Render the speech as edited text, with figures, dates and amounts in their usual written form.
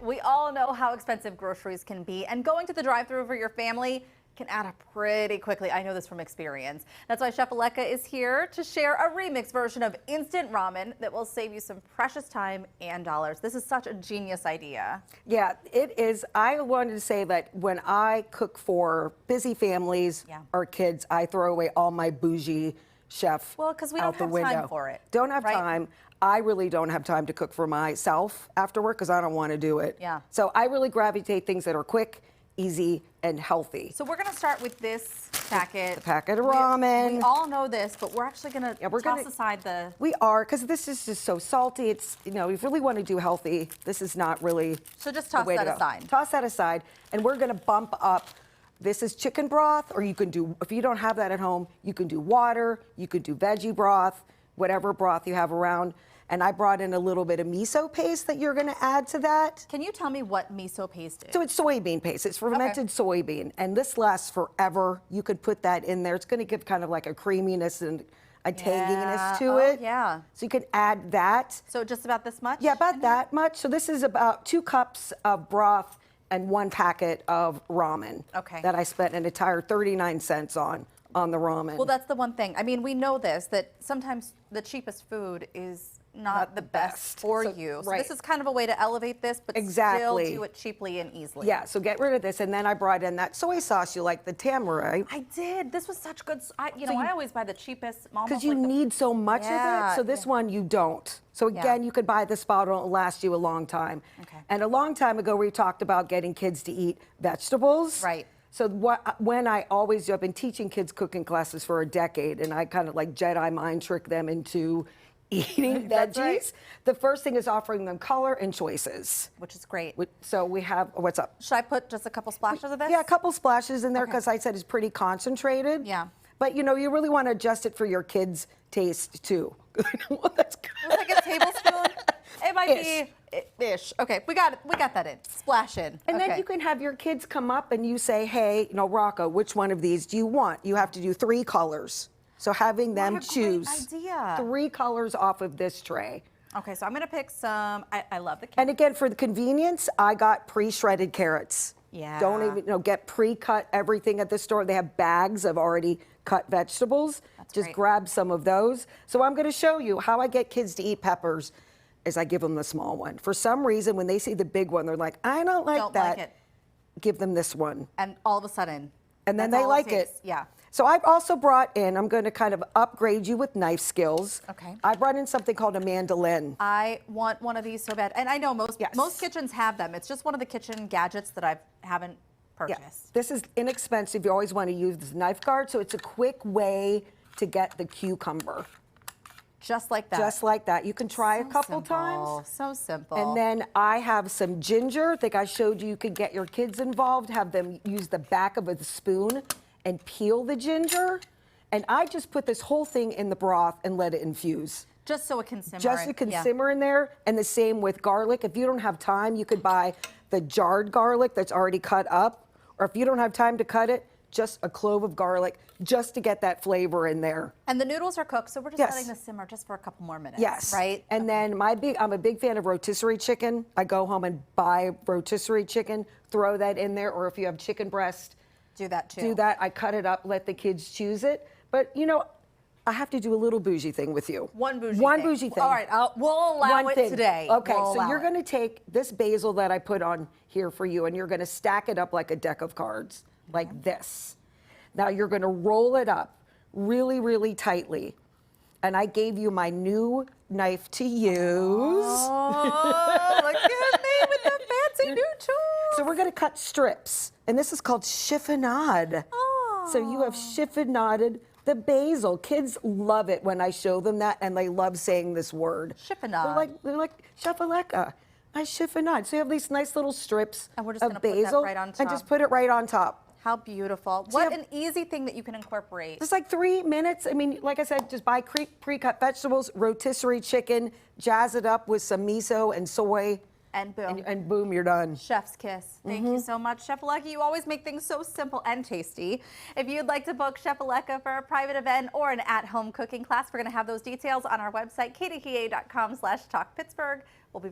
We all know how expensive groceries can be, and going to the drive-thru for your family can add up pretty quickly. I know this from experience. That's why Chef Alekka is here to share a remix version of instant ramen that will save you some precious time and dollars. This is such a genius idea. Yeah, it is. I wanted to say that when I cook for busy families or kids, I throw away all my bougie chef Well, because we don't have time for it. Don't have time. I really don't have time to cook for myself after work because I don't want to do it. Yeah. So I really gravitate things that are quick, easy, and healthy. So we're going to start with this packet. The packet of ramen. We all know this, but we're actually going to toss aside the... We are, because this is just so salty. It's, you know, if you really want to do healthy, this is not really So just toss that aside. Toss that aside, and we're going to bump up. This is chicken broth, or you can do, if you don't have that at home, you can do water, you can do veggie broth, whatever broth you have around. And I brought in a little bit of miso paste that you're going to add to that. Can you tell me what miso paste is? So it's soybean paste. It's fermented soybean, and this lasts forever. You could put that in there. It's going to give kind of like a creaminess and a tanginess to it. Yeah. So you can add that. So just about this much? Yeah, about that much. So this is about 2 cups of broth and 1 packet of ramen. Okay. That I spent an entire 39 cents on the ramen. Well, that's the one thing. I mean, we know this, that sometimes the cheapest food is not the best for you. So this is kind of a way to elevate this, but still do it cheaply and easily. Yeah, so get rid of this. And then I brought in that soy sauce. You like the tamarind. I did. This was such good. I always buy the cheapest. Because you need so much of it. So this one you don't. So again, you could buy this bottle. It'll last you a long time. Okay. And a long time ago, we talked about getting kids to eat vegetables. Right. So I've been teaching kids cooking classes for a decade, and I kind of like Jedi mind trick them into eating veggies. Right. The first thing is offering them color and choices. Which is great. So we have, what's up? Should I put just a couple splashes of this? Yeah, a couple splashes in there because I said it's pretty concentrated. Yeah. But you know, you really want to adjust it for your kids' taste too. Well, that's good. It's like a tablespoon. It might be ish. Okay, we got that in. Splash in. And then you can have your kids come up and you say, hey, you know, Rocco, which one of these do you want? You have to do 3 colors. So having them choose 3 colors off of this tray. Okay, so I'm gonna pick some. I love the carrots. And again, for the convenience, I got pre-shredded carrots. Yeah. Don't even get pre-cut everything at the store. They have bags of already cut vegetables. Just grab some of those. So I'm gonna show you how I get kids to eat peppers is I give them the small one. For some reason, when they see the big one, they're like, I don't like that. Like it. Give them this one. And all of a sudden. And then they like it. Yeah. So I've also brought in, I'm going to kind of upgrade you with knife skills. Okay. I brought in something called a mandolin. I want one of these so bad. And I know most kitchens have them. It's just one of the kitchen gadgets that I haven't purchased. Yeah. This is inexpensive. You always want to use this knife guard. So it's a quick way to get the cucumber. Just like that. Just like that. You can try a couple times. So simple. And then I have some ginger. I think I showed you could get your kids involved, have them use the back of a spoon and peel the ginger. And I just put this whole thing in the broth and let it infuse. Just so it can simmer. Just so it can simmer in there. And the same with garlic. If you don't have time, you could buy the jarred garlic that's already cut up. Or if you don't have time to cut it, just a clove of garlic just to get that flavor in there. And the noodles are cooked, so we're just letting this simmer just for a couple more minutes. Yes. Right? And then I'm a big fan of rotisserie chicken. I go home and buy rotisserie chicken, throw that in there, or if you have chicken breast, do that too. Do that. I cut it up, let the kids choose it. But you know, I have to do a little bougie thing with you. One bougie thing. All right, we'll allow it today. Okay, so you're going to take this basil that I put on here for you, and you're going to stack it up like a deck of cards, like this. Now you're going to roll it up really, really tightly. And I gave you my new knife to use. Oh, look at me with the fancy new tools. So we're going to cut strips, and this is called chiffonade. Oh. So you have chiffonaded the basil. Kids love it when I show them that, and they love saying this word. Chiffonade. They're like Chef Alekka, I chiffonade. So you have these nice little strips and we're just of basil put that right on top. and just put it right on top. How beautiful. What an easy thing that you can incorporate. It's like 3 minutes. I mean, like I said, just buy pre-cut vegetables, rotisserie chicken, jazz it up with some miso and soy. And boom. And boom, you're done. Chef's kiss. Thank you so much, Chef Alekka. You always make things so simple and tasty. If you'd like to book Chef Alekka for a private event or an at-home cooking class, we're going to have those details on our website, kdka.com/talkpittsburgh. We'll be